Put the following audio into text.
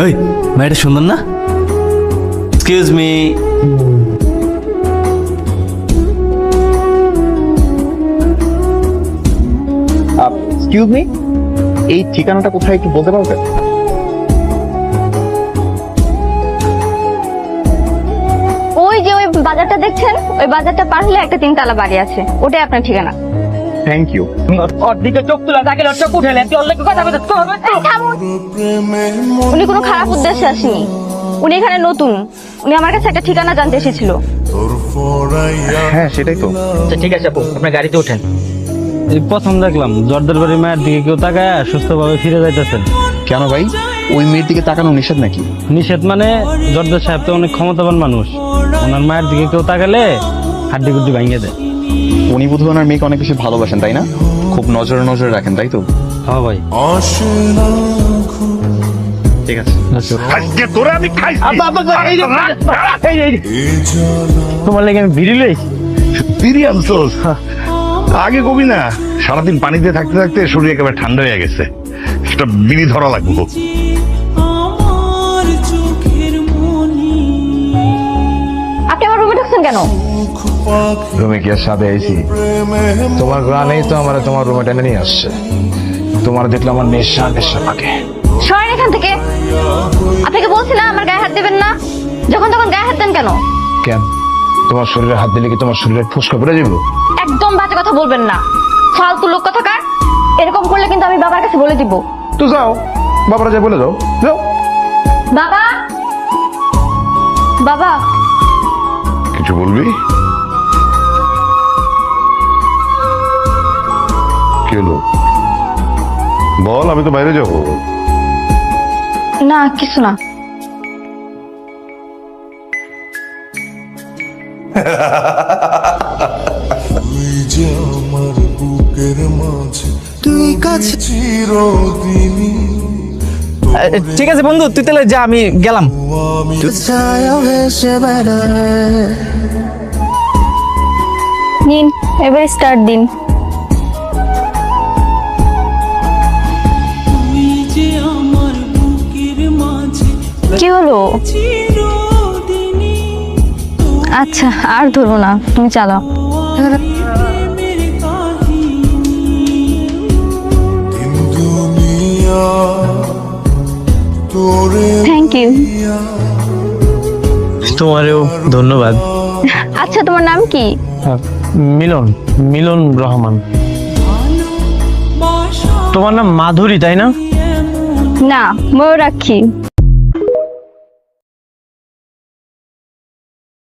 এই মেয়েটা সুন্দর না? Excuse me. এক্সকিউজ মি, এই ঠিকানাটা কোথায় একটু বলতে পারবেন? ওই যে ওই বাজারটা দেখছেন, ওই বাজারটা পার হলে একটা তিনতলা বাড়ি আছে, ওটাই আপনার ঠিকানা। Thank you. উনি কোনো খারাপ উদ্দেশ্যে আসেনি, উনি এখানে নতুন, উনি আমার কাছে একটা ঠিকানা জানতে এসেছিল। হ্যাঁ সেটাই তো। ঠিক আছে আপু, আপনার গাড়িতে ওঠেন। এই প্রথম দেখলাম জর্দার বাড়ির মায়ের দিকে কেউ তাকায় সুস্থভাবে ফিরে যাইতেছেন। কেন ভাই, ওই মেয়ের দিকে তাকানো নিষেধ নাকি? নিষেধ মানে জর্দার সাহেব তো অনেক ক্ষমতাবান মানুষ, ওনার মায়ের দিকে কেউ তাকালে হাড্ডি গুড্ডি ভাঙিয়ে দেয়। উনি বোধহয় ওনার মেয়েকে অনেক বেশি ভালোবাসেন তাই না? খুব নজরে নজরে রাখেন তাই তো? হ্যাঁ ভাই। ঠিক আছে। আজকে তোরে আমি খাইছি। তোমার লেগে আমি ভিড়ি লইছি। বিড়ি আনছোস? আগে কবি না, সারাদিন পানিতে থাকতে থাকতে শরীর একেবারে ঠান্ডা হয়ে গেছে, একটা বিড়ি ধরা লাগবো। আপনি আমার রুমে ঢুকছেন কেন? রুমে কি আর সাথে আইছি? তোমার গ্রামেই তো আমার তোমার রুমে টেনে নিয়ে আসছে। তোমার দেখলে আমার নেশা নেশা লাগে। সরেন এখান থেকে। আপনাকে বলছি না আমার গায়ে হাত দেবেন না, যখন তখন গায়ে হাত দেন কেন? কেন, তোমার শরীরে হাত দিলে কি তোমার শরীরে ফুসকা পড়ে যাবো? একদম বাজে কথা বলবেন না, ফালতু লোক কথাকার। এরকম করলে কিন্তু আমি বাবার কাছে বলে দিব। তো যাও, বাবারা যা বলে যাও, যাও। বাবা, বাবা, কিছু বলবি? কি হলো বল, আমি তো বাইরে যাবো। না কিছু না। তুই যে আমার বুকের মাঝে, তুই কাছে চিরদিনই। ঠিক আছে বন্ধু, তুই তাহলে যা, আমি গেলাম। আমি ছায়া ভেসে বেড়ায়। নিন, এবার স্টার্ট দিন। কি হলো? আচ্ছা আর ধরবো না, তুমি চালাও। দিন দুনিয়া তোরে থ্যাংক ইউ। তোমারেও ধন্যবাদ। আচ্ছা তোমার নাম কি? মিলন, মিলন রহমান। তোমার নাম মাধুরী তাই না? না, ময়ূরাক্ষী।